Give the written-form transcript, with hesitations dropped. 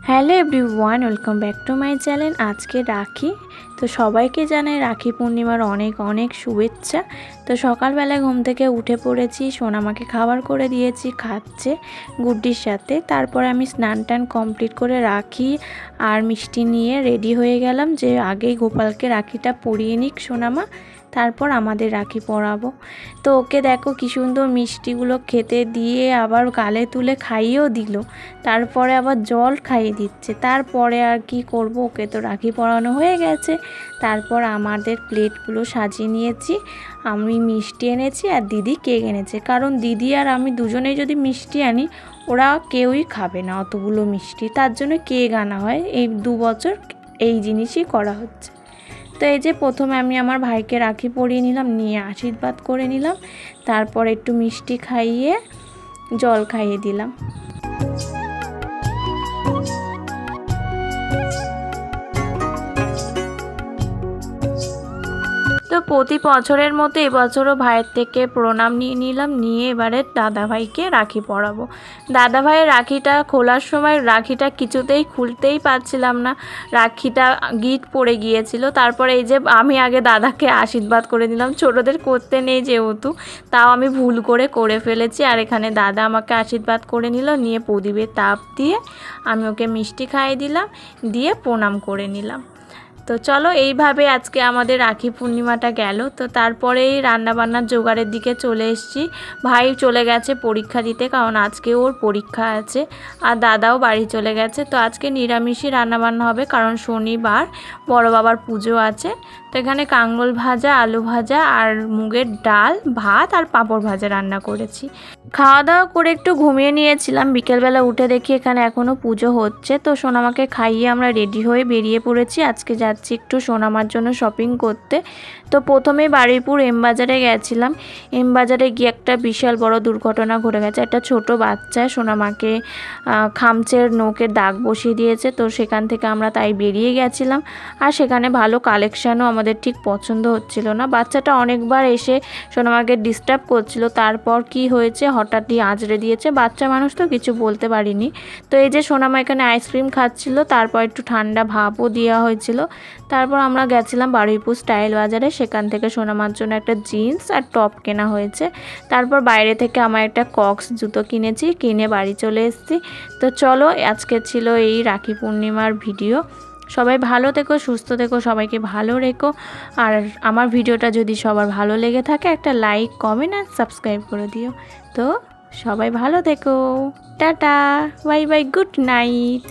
Hello everyone, welcome back to my channel. আজকে রাখি, তো সবাইকে জানাই রাখি পূর্ণিমার অনেক অনেক শুভেচ্ছা। তো সকালবেলায় ঘুম থেকে উঠে পড়েছি, সোনামাকে খাবার করে দিয়েছি, খাচ্ছে গুড্ডির সাথে। তারপরে আমি স্নান টান কমপ্লিট করে রাখি আর মিষ্টি নিয়ে রেডি হয়ে গেলাম যে আগেই গোপালকে রাখিটা পরিয়ে নিক সোনামা, তারপর আমাদের রাখি পরাবো। তো ওকে দেখো কি সুন্দর মিষ্টিগুলো খেতে দিয়ে আবার গালে তুলে খাইয়েও দিল, তারপরে আবার জল খাইয়ে দিচ্ছে। তারপরে আর কি করব, ওকে তো রাখি পরানো হয়ে গেছে। তারপর আমাদের প্লেটগুলো সাজিয়ে নিয়েছি। আমি মিষ্টি এনেছি আর দিদি কেক এনেছে, কারণ দিদি আর আমি দুজনেই যদি মিষ্টি আনি ওরা কেউই খাবে না অতগুলো মিষ্টি, তার জন্য কেক আনা হয়। এই 2 বছর এই জিনিসই করা হচ্ছে। তো এই যে প্রথমে আমি আমার ভাইকে রাখি পরিয়ে নিলাম, নিয়ে আশীর্বাদ করে নিলাম, তারপর একটু মিষ্টি খাইয়ে জল খাইয়ে দিলাম। তো প্রতি বছরের মতো এবছরও ভাইয়ের থেকে প্রণাম নিয়ে নিলাম, নিয়ে এবারে দাদাভাইকে রাখি পরাবো। দাদাভাইয়ের রাখিটা খোলার সময় রাখিটা কিছুতেই খুলতেই পারছিলাম না, রাখিটা গিট পড়ে গিয়েছিল। তারপরে এই যে আমি আগে দাদাকে আশীর্বাদ করে দিলাম, ছোটদের করতে নেই যেহেতু, তাও আমি ভুল করে ফেলেছি। আর এখানে দাদা আমাকে আশীর্বাদ করে নিল, নিয়ে প্রদীপের তাপ দিয়ে আমি ওকে মিষ্টি খাইয়ে দিলাম, দিয়ে প্রণাম করে নিলাম। তো চলো এইভাবে আজকে আমাদের রাখি পূর্ণিমাটা গেল। তো তারপরেই রান্নাবান্নার জোগাড়ের দিকে চলে এসেছি। ভাই চলে গেছে পরীক্ষা দিতে, কারণ আজকে ওর পরীক্ষা আছে, আর দাদাও বাড়ি চলে গেছে। তো আজকে নিরামিষই রান্নাবান্না হবে, কারণ শনিবার বড় বাবার পুজো আছে। তো এখানে কাঙ্গল ভাজা, আলু ভাজা আর মুগের ডাল, ভাত আর পাঁপড় ভাজা রান্না করেছি। খাওয়া দাওয়া করে একটু ঘুমিয়ে নিয়েছিলাম, বিকেলবেলা উঠে দেখি এখানে এখনও পুজো হচ্ছে। তো সোনামাকে খাইয়ে আমরা রেডি হয়ে বেরিয়ে পড়েছি। আজকে যাচ্ছি একটু সোনামার জন্য শপিং করতে। তো প্রথমে বারুইপুর এম বাজারে গেছিলাম। এম বাজারে গিয়ে একটা বিশাল বড় দুর্ঘটনা ঘটে গেছে। একটা ছোট বাচ্চা সোনামাকে খামচের নখের দাগ বসিয়ে দিয়েছে। তো সেখান থেকে আমরা তাই বেরিয়ে গেছিলাম, আর সেখানে ভালো কালেকশানও আমাদের ঠিক পছন্দ হচ্ছিল না। বাচ্চাটা অনেকবার এসে সোনামাকে ডিস্টার্ব করছিল, তারপর কি হয়েছে হঠাৎই আঁচড়ে দিয়েছে। বাচ্চা মানুষ তো কিছু বলতে পারিনি। তো এই যে সোনামা এখানে আইসক্রিম খাচ্ছিল, তারপর একটু ঠান্ডা ভাপও দেওয়া হয়েছিল। তারপর আমরা গেছিলাম বারুইপুর স্টাইল বাজারে, সেখান থেকে সোনামার জন্য একটা জিন্স আর টপ কেনা হয়েছে। তারপর বাইরে থেকে আমার একটা কক্স জুতো কিনেছি, কিনে বাড়ি চলে এসেছি। তো চলো আজকে ছিল এই রাখি পূর্ণিমার ভিডিও। সবাই ভালো থেকো, সুস্থ থেকো, সবাইকে ভালো রেখো। আর আমার ভিডিওটা যদি সবার ভালো লেগে থাকে একটা লাইক, কমেন্ট আর সাবস্ক্রাইব করে দিও। তো সবাই ভালো থেকো, tata, bye bye, good night.